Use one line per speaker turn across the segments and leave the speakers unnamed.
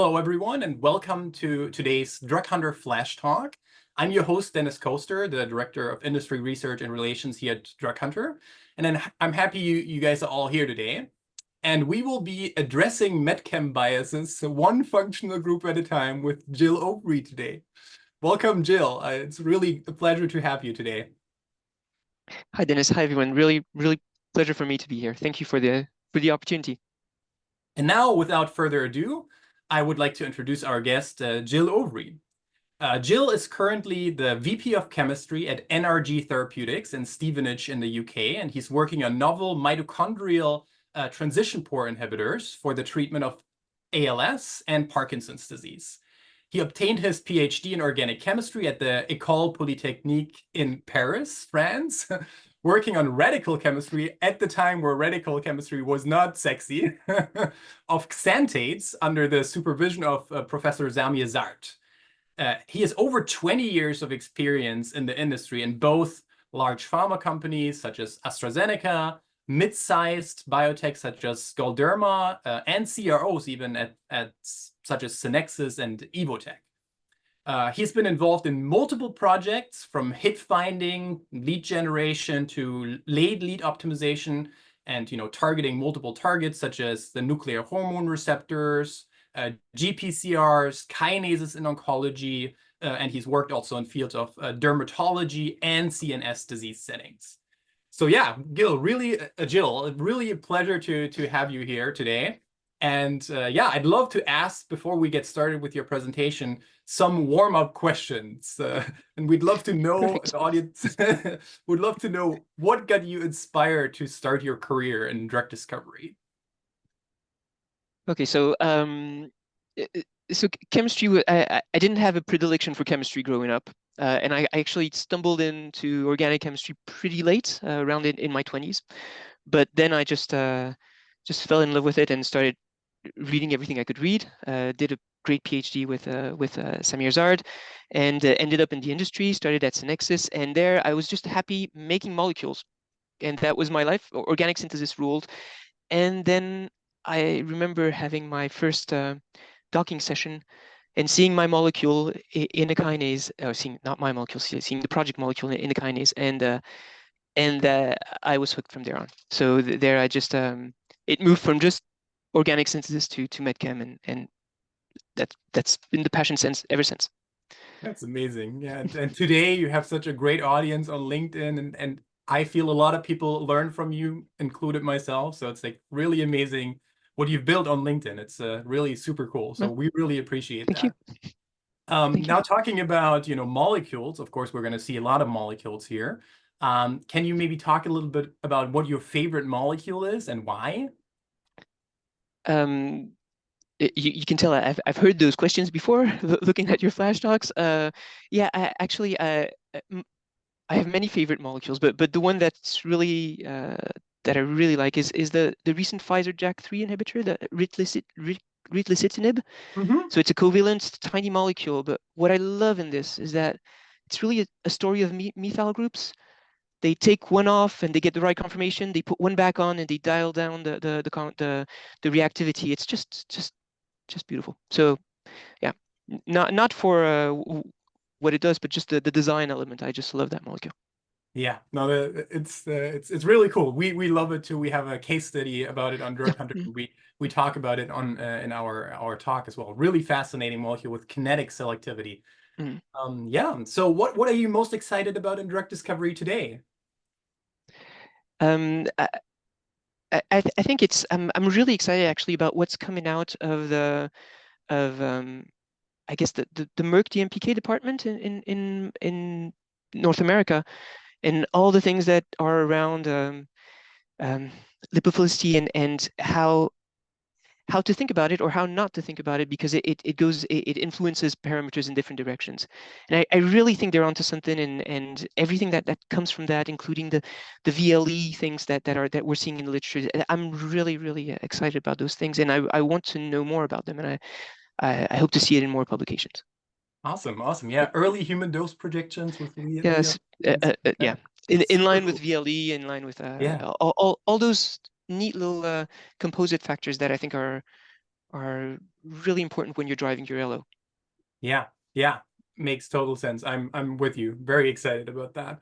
Hello, everyone, and welcome to today's Drug Hunter Flash Talk. I'm your host, Dennis Koester, the Director of Industry Research and Relations here at Drug Hunter. And then I'm happy you guys are all here today. And we will be addressing MedChem biases, one functional group at a time, with Gilles Ouvry today. Welcome, Gilles. It's really a pleasure to have you today.
Hi, Dennis. Hi, everyone. Really pleasure for me to be here. Thank you for the opportunity.
And now, without further ado, I would like to introduce our guest, Gilles Ouvry. Gilles is currently the VP of Chemistry at NRG Therapeutics in Stevenage in the UK, and he's working on novel mitochondrial transition pore inhibitors for the treatment of ALS and Parkinson's disease. He obtained his Ph.D. in organic chemistry at the École Polytechnique in Paris, France, working on radical chemistry at the time where radical chemistry was not sexy, of xanthates under the supervision of Professor Zamir Zart. He has over 20 years of experience in the industry in both large pharma companies such as AstraZeneca, mid-sized biotech such as Galderma, and CROs even at such as Synexis and Evotec. He's been involved in multiple projects from hit finding, lead generation to lead optimization, and targeting multiple targets such as the nuclear hormone receptors, GPCRs, kinases in oncology, and he's worked also in fields of dermatology and CNS disease settings. So yeah, Gilles, really a pleasure to have you here today. And yeah, I'd love to ask, before we get started with your presentation, some warm-up questions. And we'd love to know,
Perfect.
the audience would love to know what got you inspired to start your career in drug discovery.
Okay, so chemistry. I didn't have a predilection for chemistry growing up, and I actually stumbled into organic chemistry pretty late, around in my 20s. But then I just fell in love with it and started reading everything I could read. Did a great PhD with Zamir Zart, and ended up in the industry. Started at Synexis, and there I was just happy making molecules, and that was my life. Organic synthesis ruled. And then I remember having my first docking session and seeing my molecule in a kinase, or seeing not my molecule, seeing the project molecule in a kinase, and I was hooked from there on. So there I just it moved from just organic synthesis to MedChem, and that's been the passion since ever since.
That's amazing. Yeah, and today you have such a great audience on LinkedIn, and I feel a lot of people learn from you, included myself. So it's like really amazing what you've built on LinkedIn. It's really super cool. So we really appreciate that.
Thank you.
Now talking about molecules, of course, we're going to see a lot of molecules here. Can you maybe talk a little bit about what your favorite molecule is and why?
You can tell I've heard those questions before, looking at your flash talks. Yeah, I have many favorite molecules, but the one that's really that I really like is the recent Pfizer JAK3 inhibitor, the ritlecitinib. So it's a covalent tiny molecule, but what I love in this is that it's really a story of methyl groups. They take one off and they get the right conformation. They put one back on and they dial down the reactivity. It's just beautiful. So yeah, not for what it does, but just the design element. I just love that molecule.
Yeah, no, it's really cool. We love it too. We have a case study about it on Drug Hunter. We talk about it on in our talk as well. Really fascinating molecule with kinetic selectivity. Yeah. So what are you most excited about in drug discovery today?
I think it's I'm really excited actually about what's coming out of I guess the Merck DMPK department in North America, and all the things that are around lipophilicity and how to think about it or how not to think about it, because it influences parameters in different directions. And I really think they're onto something, and everything that comes from that, including the VLE things that we're seeing in the literature. I'm really excited about those things, and I want to know more about them, and I hope to see it in more publications.
Awesome. Yeah, early human dose projections with
Yes, yeah, in line with VLE, in line with
yeah,
all those neat little composite factors that I think are are really important when you're driving your LO.
Yeah, yeah, makes total sense. I'm with you. Very excited about that.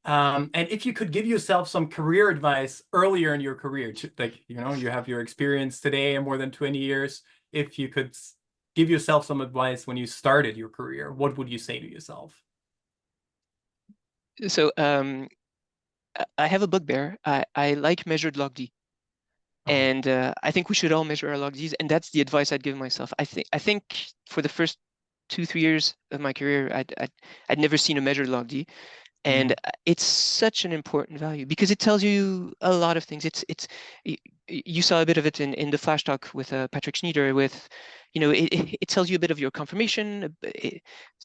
And if you could give yourself some career advice earlier in your career, like, you know, you have your experience today and more than 20 years, if you could give yourself some advice when you started your career, what would you say to yourself?
So I have a bugbear. I like measured log D.
Oh,
And I think we should all measure our log Ds, and that's the advice I'd give myself. I think for the first 2, 3 years of my career, I'd never seen a measured log D, and
mm,
it's such an important value because it tells you a lot of things. You saw a bit of it in the flash talk with Patrick Schneider. With, it tells you a bit of your confirmation.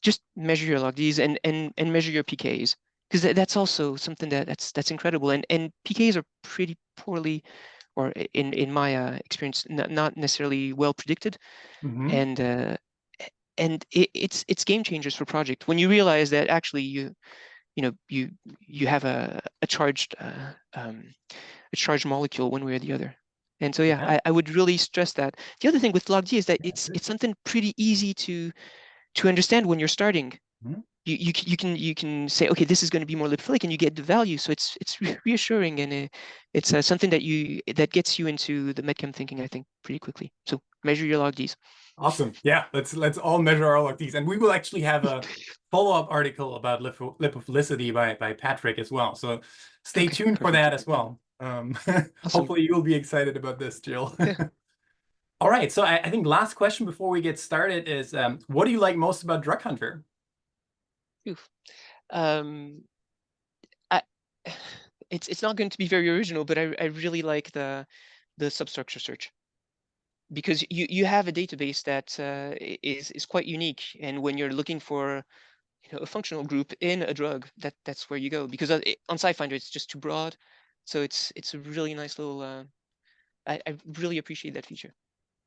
Just measure your log Ds and measure your PKs, because that's also something that's incredible. And PKs are pretty poorly, or in my experience, not necessarily well predicted,
hmm.
and it's game changers for project when you realize that actually you have a charged molecule one way or the other. And so yeah,
Yeah.
I would really stress that. The other thing with log D is that it's something pretty easy to understand when you're starting.
Mhm.
You can say, okay, this is going to be more lipophilic, and you get the value. So it's reassuring, and it's something that gets you into the medchem thinking, I think, pretty quickly. So measure your log Ds.
Awesome. Yeah, let's all measure our log Ds. And we will actually have a follow-up article about lipophilicity by Patrick as well. So stay
Okay,
tuned for
perfect.
that as well.
Awesome.
Hopefully you'll be excited about this, Jill.
Yeah.
All right, so I think last question before we get started is, what do you like most about Drug Hunter?
Oof. Um, I, it's not going to be very original, but I really like the substructure search, because you have a database that is quite unique, and when you're looking for a functional group in a drug, that's where you go, because on SciFinder it's just too broad. So it's a really nice little. I really appreciate that feature.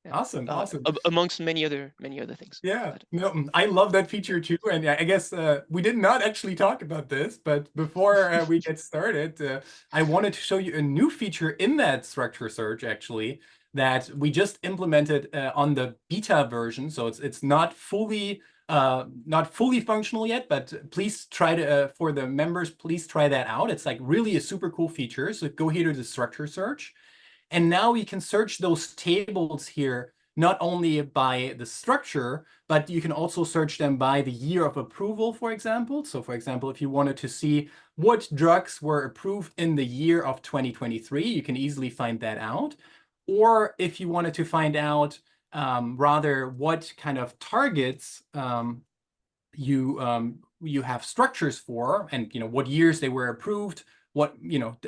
Yeah.
Awesome, awesome.
Amongst many other things.
Yeah,
But
no, I love that feature too. And yeah, I guess we did not actually talk about this, but before we get started, I wanted to show you a new feature in that structure search actually that we just implemented on the beta version. So it's not fully functional yet, but please try to for the members, please try that out. It's like really a super cool feature. So go here to the structure search. And now we can search those tables here, not only by the structure, but you can also search them by the year of approval, for example. So for example, if you wanted to see what drugs were approved in the year of 2023, you can easily find that out. Or if you wanted to find out rather what kind of targets you have structures for, and what years they were approved, what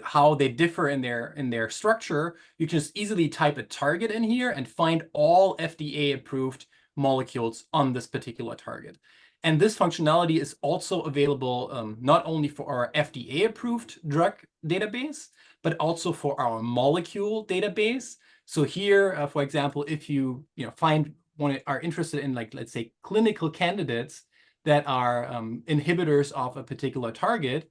how they differ in their structure, you can just easily type a target in here and find all FDA approved molecules on this particular target. And this functionality is also available not only for our FDA approved drug database, but also for our molecule database. So here, for example, if you are interested in, like, let's say, clinical candidates that are inhibitors of a particular target,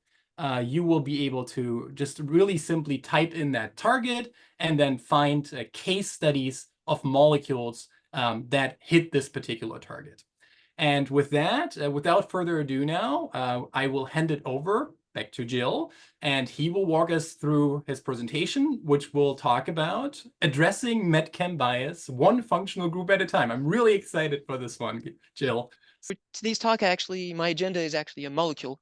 you will be able to just really simply type in that target and then find case studies of molecules that hit this particular target. And with that, without further ado now, I will hand it over back to Gilles, and he will walk us through his presentation, which will talk about addressing medchem bias, one functional group at a time. I'm really excited for this one, Gilles.
for today's talk, actually, my agenda is actually a molecule.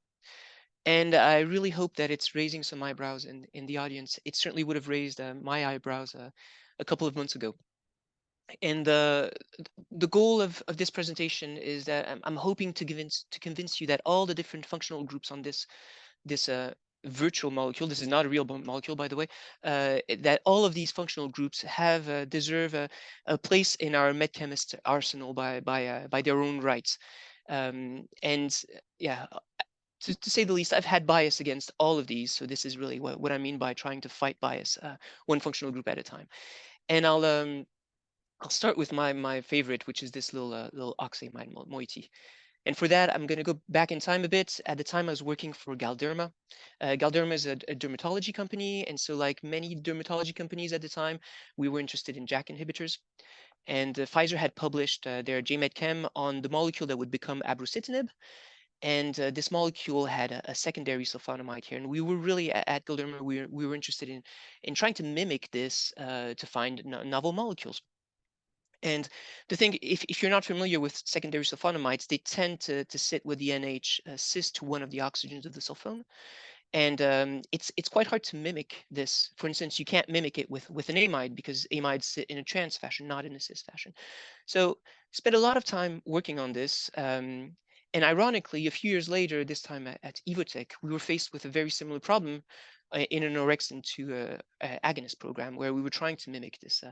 And I really hope that it's raising some eyebrows in the audience. It certainly would have raised my eyebrows a couple of months ago. And the goal of this presentation is that I'm hoping to convince you that all the different functional groups on this virtual molecule, this is not a real molecule, by the way, that all of these functional groups deserve a place in our medchemist arsenal by their own rights. And yeah, to say the least, I've had bias against all of these. So this is really what I mean by trying to fight bias, one functional group at a time. And I'll start with my favorite, which is this little oxamide moiety. And for that, I'm going to go back in time a bit. At the time, I was working for Galderma. Galderma is a dermatology company. And so like many dermatology companies at the time, we were interested in JAK inhibitors. And Pfizer had published their MedChem on the molecule that would become abrocitinib. And this molecule had a secondary sulfonamide here. And we were really, at Galderma, we were interested in trying to mimic this to find novel molecules. And the thing, if you're not familiar with secondary sulfonamides, they tend to sit with the NH cis to one of the oxygens of the sulfone. And it's quite hard to mimic this. For instance, you can't mimic it with an amide because amides sit in a trans fashion, not in a cis fashion. So spent a lot of time working on this. And ironically, a few years later, this time at Evotech, we were faced with a very similar problem in an orexin 2 agonist program where we were trying to mimic this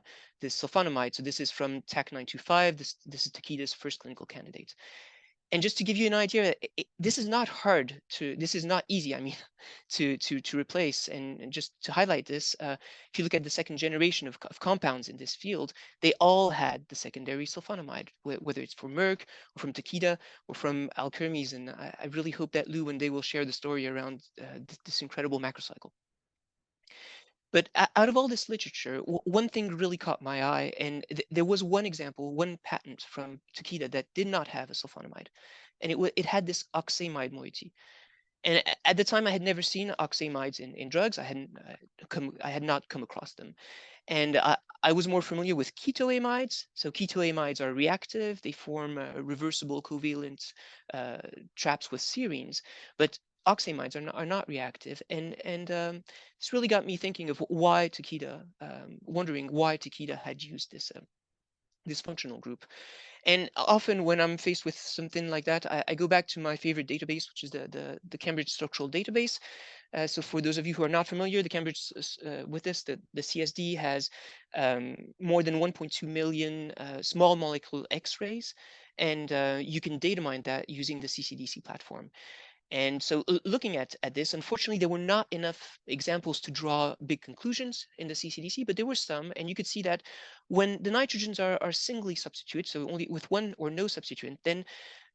sulfonamide. So this is from TAC925. This is Takeda's first clinical candidate. And just to give you an idea, this is not hard to, this is not easy, I mean, to replace. And just to highlight this, if you look at the second generation of compounds in this field, they all had the secondary sulfonamide, whether it's from Merck or from Takeda or from Alkermes. And I really hope that Lou one day will share the story around this incredible macrocycle. But out of all this literature, one thing really caught my eye, and there was one example, one patent from Takeda that did not have a sulfonamide, and it had this oxamide moiety. And at the time, I had never seen oxamides in drugs. I had not come across them, and I was more familiar with ketoamides. So ketoamides are reactive; they form reversible covalent traps with serines, but oxamides are not reactive, and this really got me thinking of why Takeda, wondering why Takeda had used this functional group. And often when I'm faced with something like that, I go back to my favorite database, which is the Cambridge Structural Database. So for those of you who are not familiar, the Cambridge with this, the CSD has more than 1.2 million small molecule X-rays, and you can data mine that using the CCDC platform. And so looking at this, unfortunately, there were not enough examples to draw big conclusions in the CCDC, but there were some. And you could see that when the nitrogens are singly substituted, so only with one or no substituent, then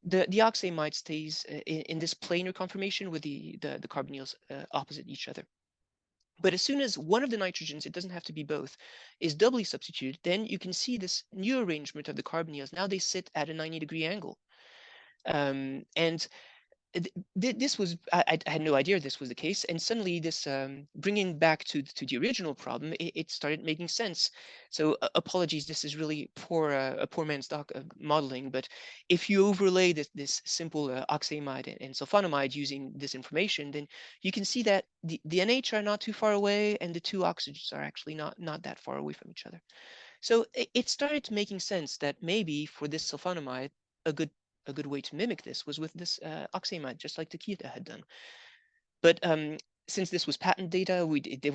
the oxamide stays in this planar conformation with the carbonyls opposite each other. But as soon as one of the nitrogens, it doesn't have to be both, is doubly substituted, then you can see this new arrangement of the carbonyls. Now they sit at a 90-degree angle. And this was, I had no idea this was the case, and suddenly this bringing back to the original problem, it started making sense. So apologies, this is really a poor man's modeling, but if you overlay this simple oxamide and sulfonamide using this information, then you can see that the NH are not too far away, and the two oxygens are actually not that far away from each other. So it started making sense that maybe for this sulfonamide, a good way to mimic this was with this oxamide, just like Takeda had done. But since this was patent data, there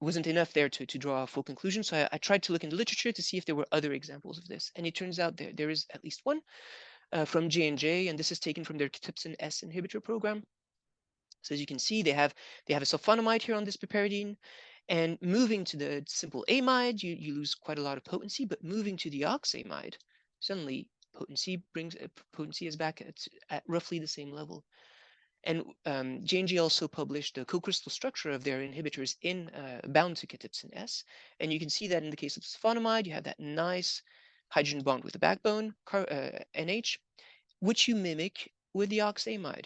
wasn't enough there to draw a full conclusion. So I tried to look in the literature to see if there were other examples of this. And it turns out there is at least one from J&J, and this is taken from their Cathepsin S inhibitor program. So as you can see, they have a sulfonamide here on this piperidine. And moving to the simple amide, you lose quite a lot of potency, but moving to the oxamide, suddenly potency is back at roughly the same level. And J&J also published the co-crystal structure of their inhibitors in bound to Cathepsin S. And you can see that in the case of sulfonamide, you have that nice hydrogen bond with the backbone, NH, which you mimic with the oxamide.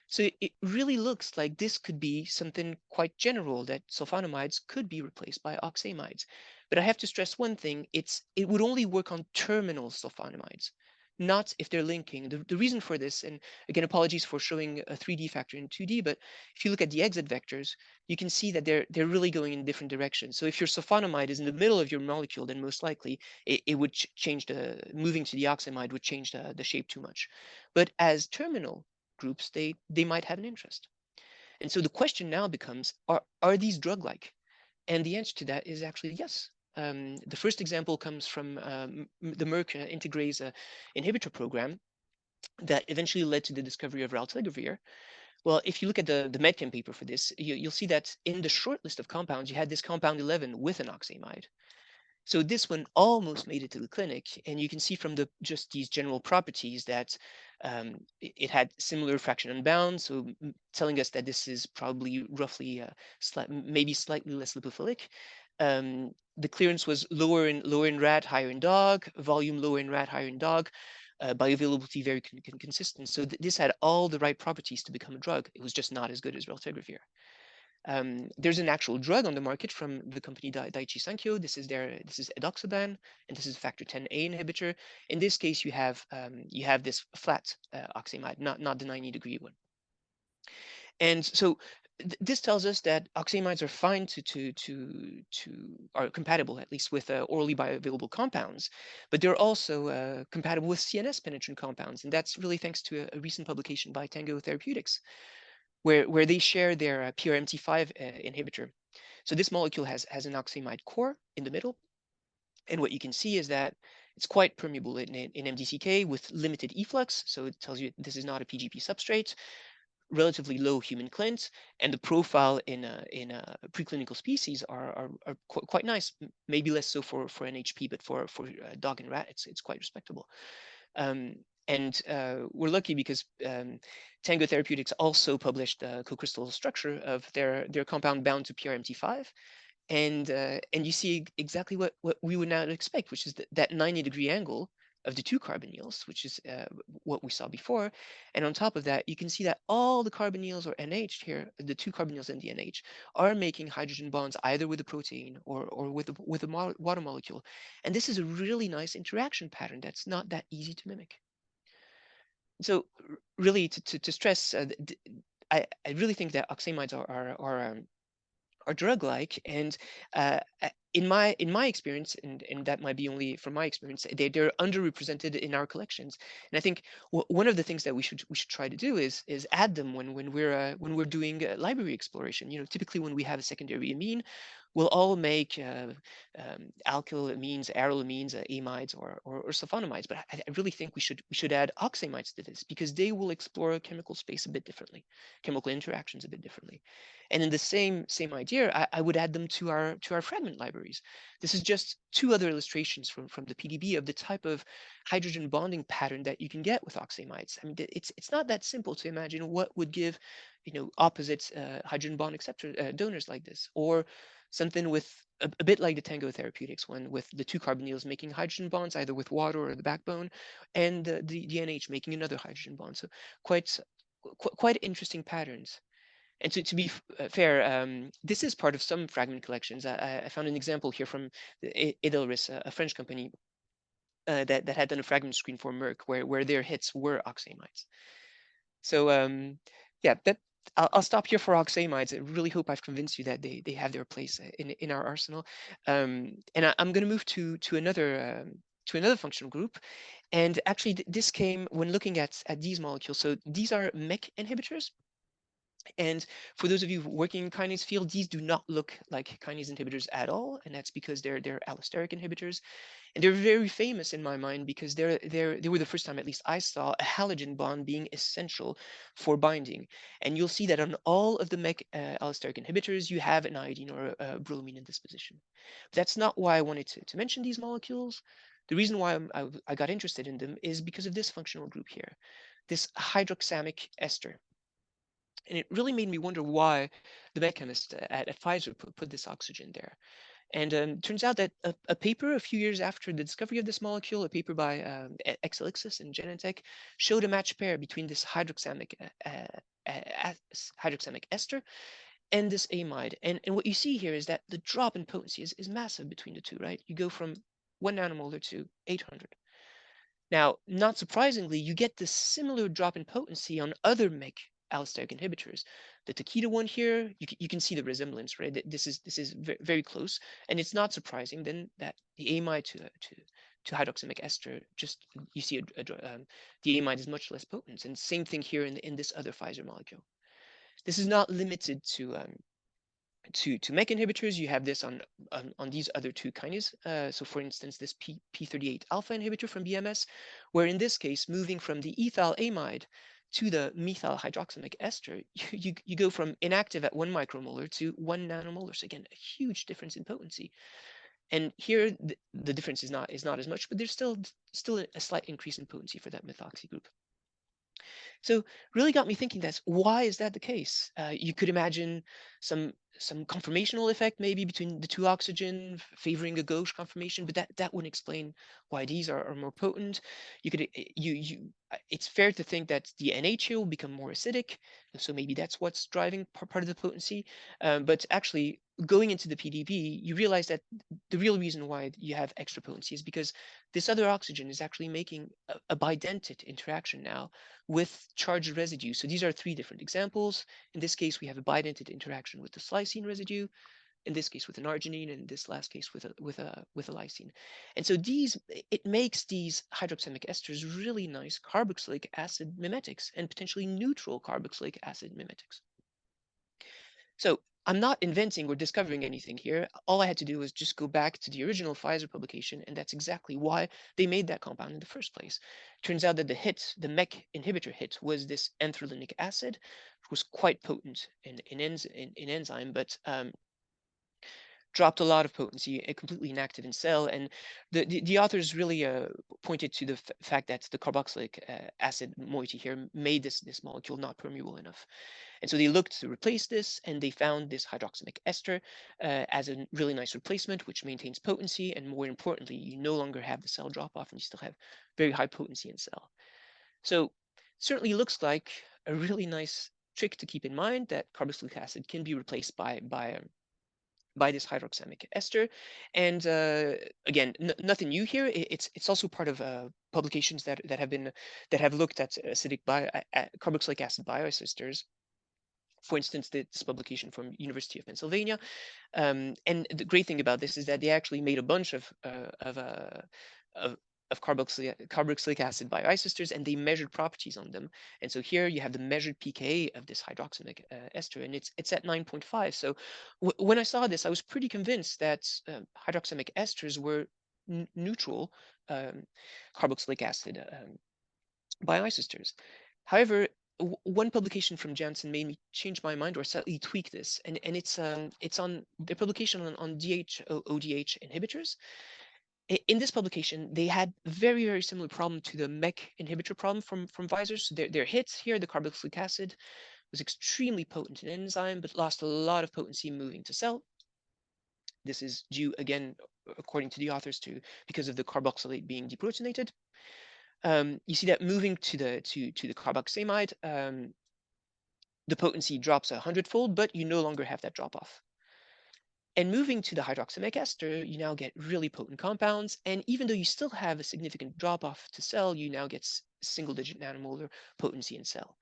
So it really looks like this could be something quite general, that sulfonamides could be replaced by oxamides. But I have to stress one thing, it would only work on terminal sulfonamides, not if they're linking. The reason for this, and again, apologies for showing a 3D factor in 2D, but if you look at the exit vectors, you can see that they're really going in different directions. So if your sulfonamide is in the middle of your molecule, then most likely it would change moving to the oxamide would change the shape too much. But as terminal groups, they might have an interest. And so the question now becomes, are these drug-like? And the answer to that is actually yes. The first example comes from the Merck integrase inhibitor program that eventually led to the discovery of raltegravir. Well, if you look at the MedChem paper for this, you'll see that in the short list of compounds, you had this compound 11 with an oxamide. So this one almost made it to the clinic, and you can see from just these general properties that it had similar fraction unbound, so telling us that this is probably roughly maybe slightly less lipophilic. The clearance was lower in rat, higher in dog, volume lower in rat, higher in dog, bioavailability very consistent. So this had all the right properties to become a drug. It was just not as good as raltegravir. There's an actual drug on the market from the company Daiichi Sankyo. This is edoxaban, and this is a factor 10A inhibitor. In this case, you have this flat oxamide, not the 90-degree one. And so this tells us that oxamides are fine are compatible, at least with orally bioavailable compounds, but they're also compatible with CNS penetrant compounds, and that's really thanks to a recent publication by Tango Therapeutics, where they share their PRMT5 inhibitor. So this molecule has an oxamide core in the middle, and what you can see is that it's quite permeable in MDCK with limited efflux. So it tells you this is not a PGP substrate, relatively low human clint, and the profile in preclinical species are quite nice. Maybe less so for NHP, but for dog and rat, it's quite respectable. And we're lucky because Tango Therapeutics also published the co-crystal structure of their compound bound to PRMT5, and you see exactly what we would now expect, which is that 90-degree angle of the two carbonyls, which is what we saw before. And on top of that, you can see that all the carbonyls, or NH here, the two carbonyls and the NH, are making hydrogen bonds either with the protein or with the water molecule. And this is a really nice interaction pattern that's not that easy to mimic. So really, to stress, I really think that oxamides are drug-like, and in my experience, and that might be only from my experience, they're underrepresented in our collections. And I think one of the things that we should try to do is add them when we're doing library exploration. You know, typically when we have a secondary amine, we'll all make alkylamines, arylamines, amides, or sulfonamides. But I really think we should add oxamides to this, because they will explore chemical space a bit differently, chemical interactions a bit differently. And in the same idea, I would add them to our fragment libraries. This is just two other illustrations from the PDB of the type of hydrogen bonding pattern that you can get with oxamides. I mean, it's not that simple to imagine what would give, opposite hydrogen bond acceptor donors like this, or something with a bit like the Tango Therapeutics one, with the two carbonyls making hydrogen bonds either with water or the backbone, and the NH making another hydrogen bond. So quite interesting patterns. And to be fair, this is part of some fragment collections. I found an example here from Edelris, a French company that had done a fragment screen for Merck, where their hits were oxamides. So yeah, I'll stop here for oxamides. I really hope I've convinced you that they have their place in our arsenal. And I'm going to move to another functional group. And actually, this came when looking at these molecules. So these are MEK inhibitors. And for those of you working in kinase field, these do not look like kinase inhibitors at all, and that's because they're allosteric inhibitors, and they're very famous in my mind because they were the first time, at least I saw, a halogen bond being essential for binding. And you'll see that on all of the MEK allosteric inhibitors, you have an iodine or a bromine in this position. But that's not why I wanted to mention these molecules. The reason why I got interested in them is because of this functional group here, this hydroxamic ester. And it really made me wonder why the med chemist at Pfizer put this oxygen there. And turns out that a paper a few years after the discovery of this molecule, a paper by Exelixis and Genentech, showed a matched pair between this hydroxamic ester and this amide. And what you see here is that the drop in potency is massive between the two, right? You go from 1 nanomolar to 800. Now, not surprisingly, you get this similar drop in potency on other MEK allosteric inhibitors. The Takeda one here, you can see the resemblance, right? This is very close, and it's not surprising then that the amide to hydroxamic ester, just you see the amide is much less potent, and same thing here in this other Pfizer molecule. This is not limited to MEK inhibitors. You have this on these other two kinases. So for instance, this p38 alpha inhibitor from BMS, where in this case, moving from the ethyl amide to the methyl hydroxamic ester, you go from inactive at 1 micromolar to 1 nanomolar. So again, a huge difference in potency. And here the difference is not as much, but there's still a slight increase in potency for that methoxy group. So really got me thinking, why is that the case? You could imagine some conformational effect maybe between the two oxygen favoring a gauche conformation, but that wouldn't explain why these are more potent. You could it's fair to think that the NH here will become more acidic, so maybe that's what's driving part of the potency. But actually, going into the PDB, you realize that the real reason why you have extra potency is because this other oxygen is actually making a bidentate interaction now with charged residue. So these are three different examples. In this case, we have a bidentate interaction with the glycine residue, in this case with an arginine, and in this last case with a lysine. And so it makes these hydroxamic esters really nice carboxylic acid mimetics and potentially neutral carboxylic acid mimetics. So I'm not inventing or discovering anything here. All I had to do was just go back to the original Pfizer publication, and that's exactly why they made that compound in the first place. Turns out that the MEK inhibitor hit, was this anthralinic acid, which was quite potent in enzyme, but dropped a lot of potency, completely inactive in cell. And the authors really pointed to the fact that the carboxylic acid moiety here made this molecule not permeable enough. And so they looked to replace this, and they found this hydroxamic ester as a really nice replacement, which maintains potency. And more importantly, you no longer have the cell drop off, and you still have very high potency in cell. So certainly looks like a really nice trick to keep in mind, that carboxylic acid can be replaced by this hydroxamic ester. And again, nothing new here. It's also part of publications that have looked at acidic carboxylic acid bioesters. For instance, this publication from University of Pennsylvania. And the great thing about this is that they actually made a bunch of carboxylic acid bioesters, and they measured properties on them. And so here you have the measured pK of this hydroxamic ester, and it's at 9.5. So when I saw this, I was pretty convinced that hydroxamic esters were neutral carboxylic acid bioesters. However, one publication from Janssen made me change my mind or slightly tweak this, and it's on their publication on DHODH inhibitors. In this publication, they had very similar problem to the MEK inhibitor problem from Pfizer. So their hits here, the carboxylic acid was extremely potent in enzyme, but lost a lot of potency moving to cell. This is due, again, according to the authors, because of the carboxylate being deprotonated. You see that moving to the carboxamide, the potency drops 100-fold, but you no longer have that drop off. And moving to the hydroxamic ester, you now get really potent compounds. And even though you still have a significant drop off to cell, you now get single-digit nanomolar potency in cell.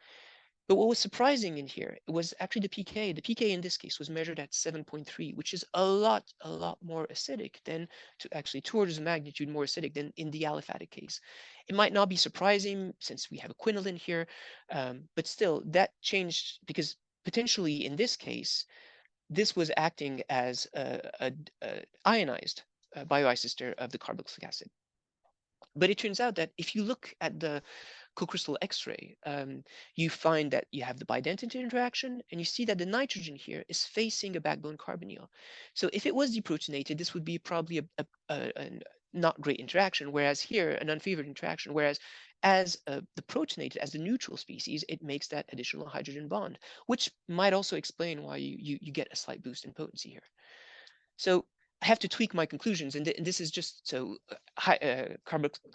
But what was surprising in here was actually the pK. The pK in this case was measured at 7.3, which is a lot more acidic than, actually 2 orders of magnitude more acidic than in the aliphatic case. It might not be surprising since we have a quinoline here, but still that changed because potentially in this case, this was acting as a ionized bioisoster of the carboxylic acid. But it turns out that if you look at the co-crystal X-ray, you find that you have the bidentate interaction, and you see that the nitrogen here is facing a backbone carbonyl. So if it was deprotonated, this would be probably a not great interaction, whereas here, an unfavored interaction, whereas as the protonated, as the neutral species, it makes that additional hydrogen bond, which might also explain why you get a slight boost in potency here. So I have to tweak my conclusions, and this is just so hydroxamic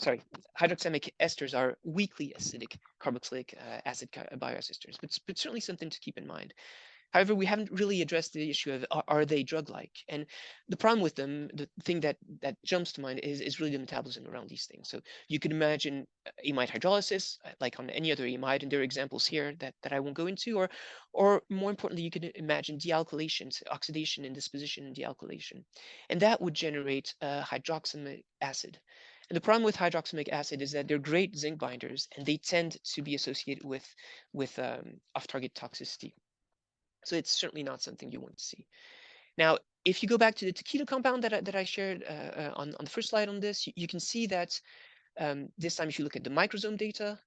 esters are weakly acidic carboxylic acid bioesters, but certainly something to keep in mind. However, we haven't really addressed the issue of are they drug-like? And the problem with them, the thing that jumps to mind is really the metabolism around these things. So you could imagine amide hydrolysis, like on any other amide, and there are examples here that I won't go into, or more importantly, you could imagine dealkylation, oxidation and disposition and dealkylation. And that would generate hydroxamic acid. And the problem with hydroxamic acid is that they're great zinc binders, and they tend to be associated with off-target toxicity. So it's certainly not something you want to see. Now, if you go back to the keto compound that I shared on the first slide on this, you can see that this time if you look at the microsome data,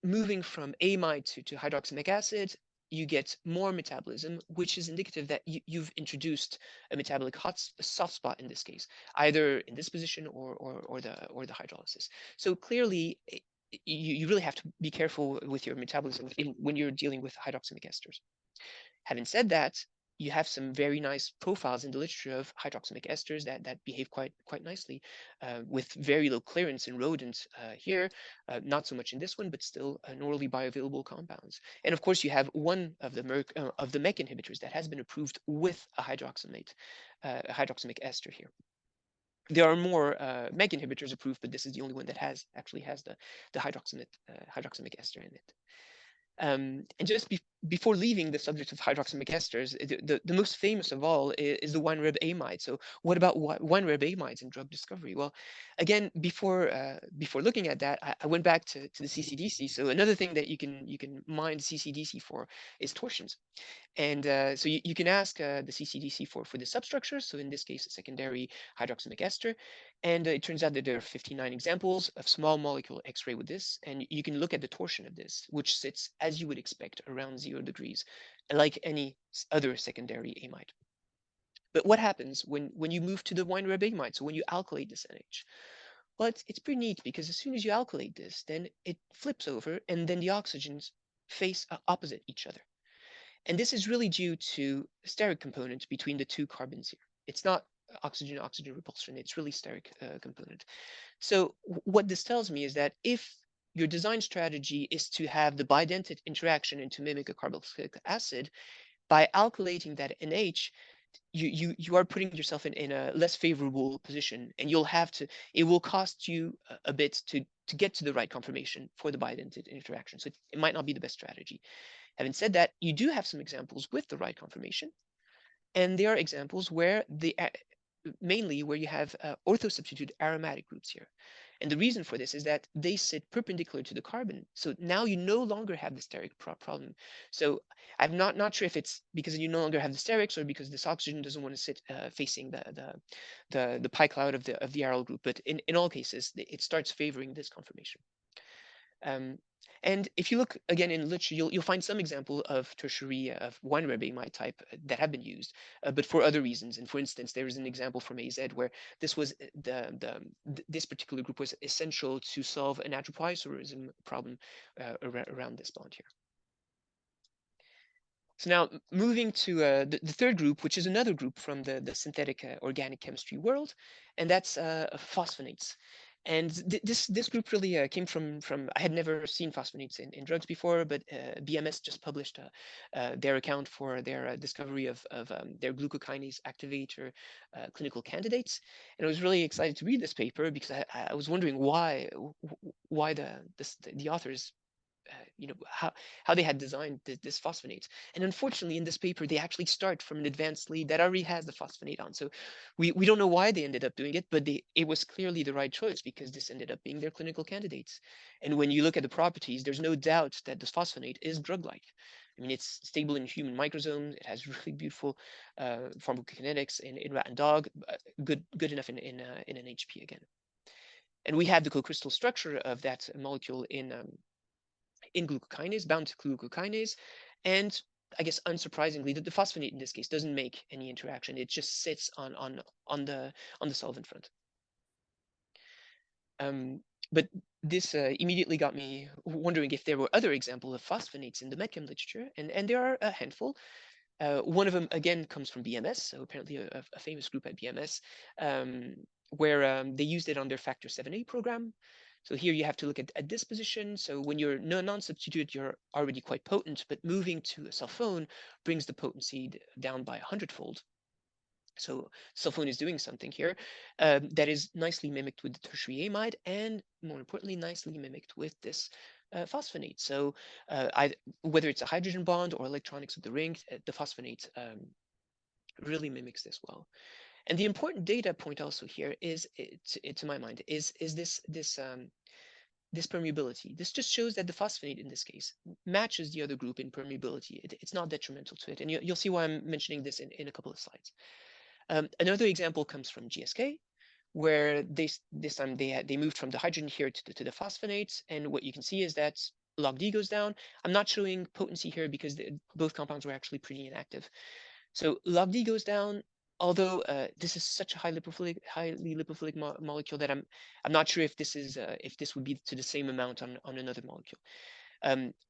moving from amide to hydroxamic acid, you get more metabolism, which is indicative that you've introduced a metabolic soft spot in this case, either in this position or the hydrolysis. So clearly, you really have to be careful with your metabolism when you're dealing with hydroxamic esters. Having said that, you have some very nice profiles in the literature of hydroxamic esters that behave quite nicely, with very low clearance in rodents here, not so much in this one, but still an orally bioavailable compounds. And of course, you have one of the MEK inhibitors that has been approved with a hydroxamic ester here. There are more MEK inhibitors approved, but this is the only one that actually has the hydroxamic ester in it. And just before leaving the subject of hydroxamic esters, the most famous of all is the wine-reb amide. So what about wine-reb amides in drug discovery? Well, again, before looking at that, I went back to the CCDC. So another thing that you can mine CCDC for is torsions. And so you can ask the CCDC for the substructure. So in this case, a secondary hydroxamic ester. And it turns out that there are 59 examples of small molecule X-ray with this. And you can look at the torsion of this, which sits, as you would expect, around 0 degrees, like any other secondary amide. But what happens when you move to the wine-reb amide? So when you alkylate this NH? Well, it's pretty neat, because as soon as you alkylate this, then it flips over, and then the oxygens face opposite each other. And this is really due to steric component between the two carbons here. It's not oxygen-oxygen repulsion, it's really steric component. So what this tells me is that if your design strategy is to have the bidentate interaction and to mimic a carboxylic acid, by alkylating that NH, you are putting yourself in a less favorable position, and it will cost you a bit to get to the right conformation for the bidentate interaction. So it might not be the best strategy. Having said that, you do have some examples with the right conformation, and there are examples where mainly where you have orthosubstituted aromatic groups here. And the reason for this is that they sit perpendicular to the carbon. So now you no longer have the steric problem. So I'm not sure if it's because you no longer have the sterics, or because this oxygen doesn't want to sit facing the pi cloud of the aryl group. But in all cases, it starts favoring this conformation. And if you look again in literature, you'll find some example of tertiary of wine-reb amide type that have been used, but for other reasons. And for instance, there is an example from AZ where this was this particular group was essential to solve an atropoisorism problem around this bond here. So now moving to the third group, which is another group from the synthetic organic chemistry world, and that's phosphonates. And this group really came from I had never seen phosphonates in drugs before, but BMS just published their account for their discovery of their glucokinase activator clinical candidates. And I was really excited to read this paper, because I was wondering why the authors how they had designed this phosphonate. And unfortunately, in this paper, they actually start from an advanced lead that already has the phosphonate on. So we don't know why they ended up doing it, but it was clearly the right choice, because this ended up being their clinical candidates. And when you look at the properties, there's no doubt that this phosphonate is drug-like. I mean, it's stable in human microsomes. It has really beautiful pharmacokinetics in rat and dog, good enough in an HP again. And we have the co-crystal structure of that molecule in glucokinase, bound to glucokinase, and I guess unsurprisingly, the phosphonate in this case doesn't make any interaction. It just sits on the solvent front. But this immediately got me wondering if there were other examples of phosphonates in the MedChem literature, and there are a handful. One of them, again, comes from BMS, so apparently a famous group at BMS, where they used it on their Factor 7A program. So here you have to look at this position. So when you're non-substituted, you're already quite potent, but moving to a sulfone brings the potency down by 100-fold. So sulfone is doing something here that is nicely mimicked with the tertiary amide, and more importantly, nicely mimicked with this phosphonate. So whether it's a hydrogen bond or electronics of the ring, the phosphonate really mimics this well. And the important data point also here is, to my mind, is this permeability. This just shows that the phosphonate in this case matches the other group in permeability. It's not detrimental to it, and you'll see why I'm mentioning this in a couple of slides. Another example comes from GSK, where this time they moved from the hydrogen here to the phosphonates, and what you can see is that log D goes down. I'm not showing potency here because both compounds were actually pretty inactive. So log D goes down, although this is such a highly lipophilic molecule that I'm not sure if this would be to the same amount on another molecule.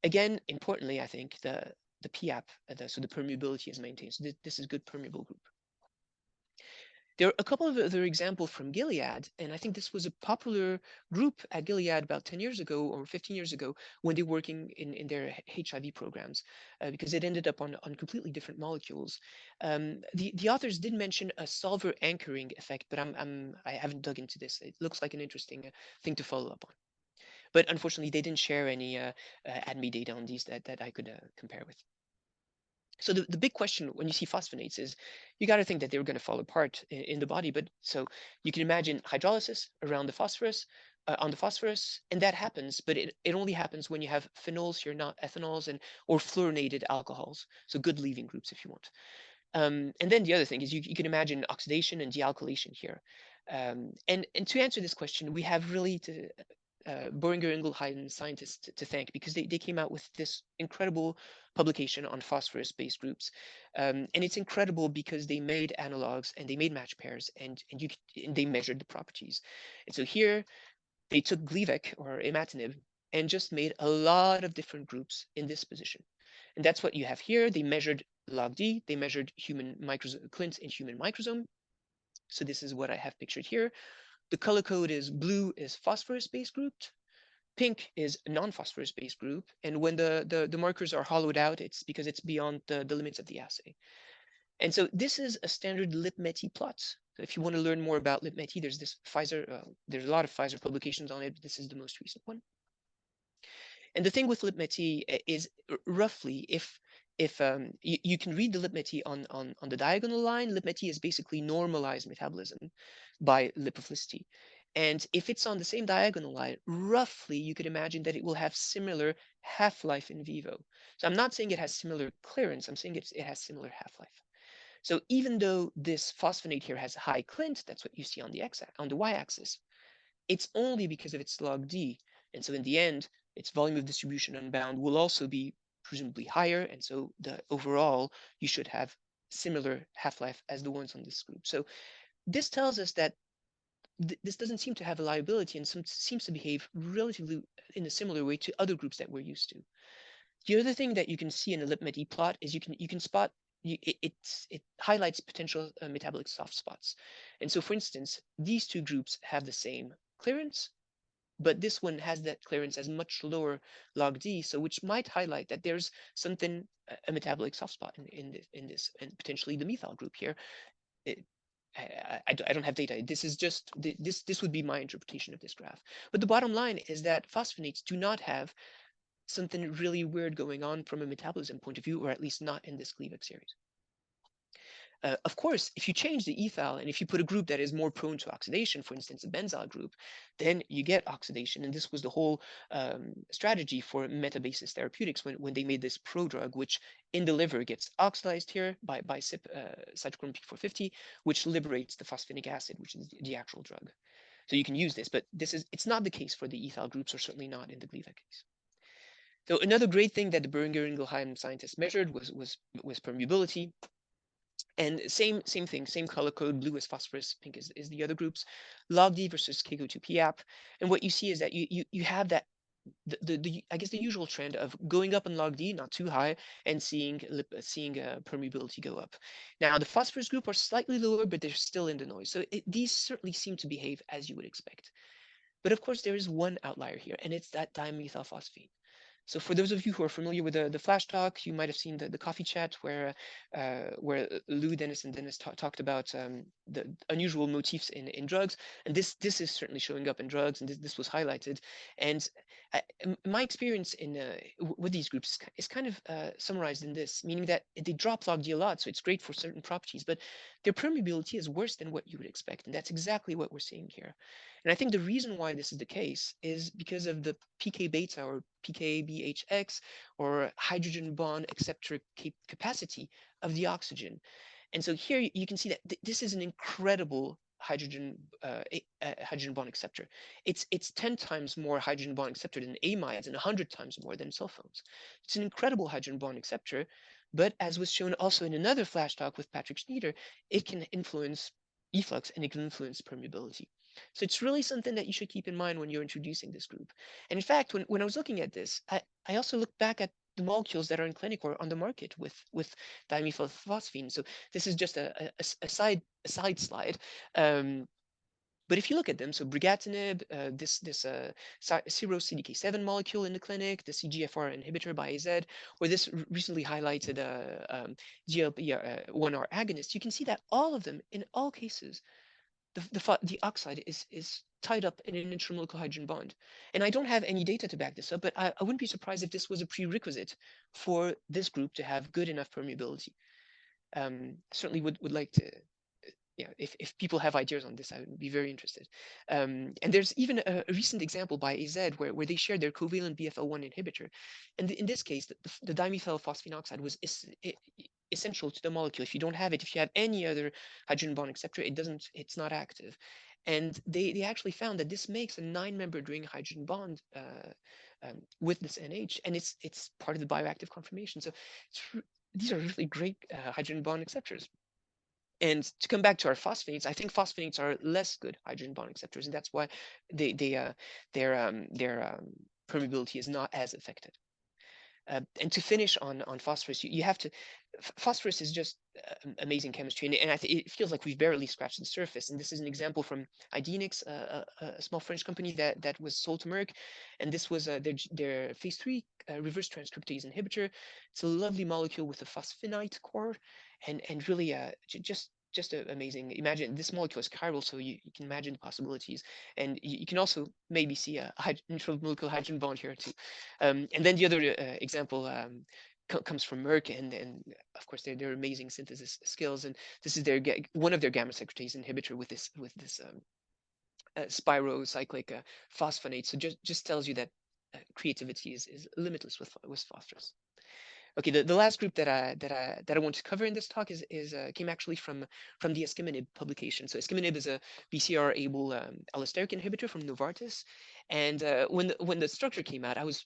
Again, importantly, I think the the PAP, so the permeability is maintained. So this is good permeable group. There are a couple of other examples from Gilead, and I think this was a popular group at Gilead about 10 years ago or 15 years ago when they were working in their HIV programs, because it ended up on completely different molecules. The authors did mention a solver anchoring effect, but I haven't dug into this. It looks like an interesting thing to follow up on. But unfortunately, they didn't share any ADME data on these that I could compare with. So the big question when you see phosphonates is you got to think that they were going to fall apart in the body. But so you can imagine hydrolysis around the phosphorus, on the phosphorus, and that happens, but it only happens when you have phenols here, not ethanols, or fluorinated alcohols. So good leaving groups if you want. And then the other thing is you can imagine oxidation and dealkylation here. And to answer this question, we have really to Boehringer Ingelheim scientists to thank, because they came out with this incredible publication on phosphorus-based groups. And it's incredible because they made analogs and they made match pairs, and they measured the properties. And so here they took Gleevec or imatinib and just made a lot of different groups in this position. And that's what you have here. They measured log D, they measured human clint in human microsome. So this is what I have pictured here. The color code is blue is phosphorus-based grouped, pink is non-phosphorus-based group, and when the markers are hollowed out, it's because it's beyond the limits of the assay. And so this is a standard LipMeti plot. So if you want to learn more about LipMeti, there's this Pfizer, there's a lot of Pfizer publications on it, but this is the most recent one. And the thing with LipMeti is roughly, if you can read the LipMeti on the diagonal line, LipMeti is basically normalized metabolism by lipophilicity. And if it's on the same diagonal line, roughly you could imagine that it will have similar half-life in vivo. So I'm not saying it has similar clearance, I'm saying it has similar half-life. So even though this phosphonate here has high clint, that's what you see on the y-axis, it's only because of its log D. And so in the end, its volume of distribution unbound will also be presumably higher. And so the overall, you should have similar half-life as the ones on this group. So this tells us that this doesn't seem to have a liability and seems to behave relatively in a similar way to other groups that we're used to. The other thing that you can see in a LipMeti plot is you can spot it highlights potential metabolic soft spots. And so, for instance, these two groups have the same clearance, but this one has that clearance as much lower log D, so which might highlight that there's something, a metabolic soft spot in this, and potentially the methyl group here. I don't have data. This is just this would be my interpretation of this graph. But the bottom line is that phosphonates do not have something really weird going on from a metabolism point of view, or at least not in this Gleevec series. Of course, if you change the ethyl and if you put a group that is more prone to oxidation, for instance, a benzyl group, then you get oxidation. And this was the whole strategy for metabasis therapeutics when they made this prodrug, which in the liver gets oxidized here by cytochrome P450, which liberates the phosphinic acid, which is the actual drug. So you can use this, but it's not the case for the ethyl groups, or certainly not in the Gleevec case. So another great thing that the Boehringer Ingelheim scientists measured was permeability. And same thing, same color code, blue is phosphorus, pink is the other groups, log D versus KGO2PAP. And what you see is that you have that, I guess the usual trend of going up in log D, not too high, and seeing permeability go up. Now, the phosphorus group are slightly lower, but they're still in the noise. So these certainly seem to behave as you would expect. But of course, there is one outlier here, and it's that dimethylphosphine. So for those of you who are familiar with the Flash talk, you might have seen the coffee chat where Lou, Dennis, and Dennis talked about the unusual motifs in drugs, and this is certainly showing up in drugs, and this was highlighted. And my experience with these groups is kind of summarized in this, meaning that they drop log D a lot, so it's great for certain properties, but their permeability is worse than what you would expect, and that's exactly what we're seeing here. And I think the reason why this is the case is because of the pK beta or pKBHX or hydrogen bond acceptor capacity of the oxygen. And so here you can see that this is an incredible hydrogen bond acceptor. It's 10 times more hydrogen bond acceptor than amides and 100 times more than sulfones. It's an incredible hydrogen bond acceptor, but as was shown also in another flash talk with Patrick Schneider, it can influence efflux and it can influence permeability. So it's really something that you should keep in mind when you're introducing this group. And in fact, when I was looking at this, I also looked back at the molecules that are in clinic or on the market with dimethylphosphine. So this is just a side slide. But if you look at them, so brigatinib, this Cero CDK7 molecule in the clinic, the CGFR inhibitor by AZ, or this recently highlighted GLP-1R agonist, you can see that all of them, in all cases, the oxide is tied up in an intramolecular hydrogen bond. And I don't have any data to back this up, but I wouldn't be surprised if this was a prerequisite for this group to have good enough permeability. Certainly would like to, yeah, if people have ideas on this, I would be very interested. And there's even a recent example by AZ where they shared their covalent BFL1 inhibitor. And in this case, the dimethyl phosphine oxide was essential to the molecule. If you don't have it, if you have any other hydrogen bond acceptor, it's not active. And they actually found that this makes a 9-membered ring hydrogen bond with this NH, and it's part of the bioactive conformation. So these are really great hydrogen bond acceptors. And to come back to our phosphonates, I think phosphonates are less good hydrogen bond acceptors, and that's why their permeability is not as affected. And to finish on phosphorus, you have to. Phosphorus is just amazing chemistry, and I think it feels like we've barely scratched the surface. And this is an example from Idenix, a small French company that was sold to Merck, and this was their phase 3 reverse transcriptase inhibitor. It's a lovely molecule with a phosphinite core, and really just amazing. Imagine this molecule is chiral, so you can imagine the possibilities. And you can also maybe see a intramolecular hydrogen bond here too. And then the other example comes from Merck, and of course their amazing synthesis skills. And this is one of their gamma secretase inhibitor with this spirocyclic phosphonate. So just tells you that creativity is limitless with phosphorus. Okay, the last group that I want to cover in this talk came actually from the Asciminib publication. So Asciminib is a BCR-able allosteric inhibitor from Novartis, and when the structure came out, I was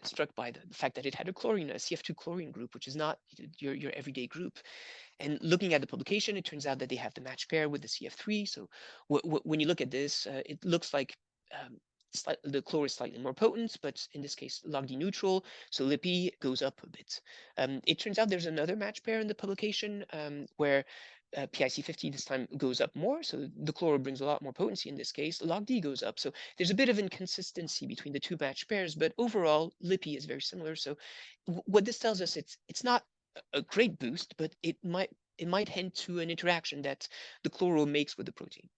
struck by the fact that it had a CF2 chlorine group, which is not your everyday group. And looking at the publication, it turns out that they have the match pair with the CF3. So when you look at this, it looks like the chlor is slightly more potent, but in this case, log D neutral, so LipE goes up a bit. It turns out there's another match pair in the publication where PIC50 this time goes up more, so the chloro brings a lot more potency in this case. Log D goes up, so there's a bit of inconsistency between the two match pairs, but overall, LipE is very similar. So what this tells us, it's not a great boost, but it might hint to an interaction that the chloro makes with the protein.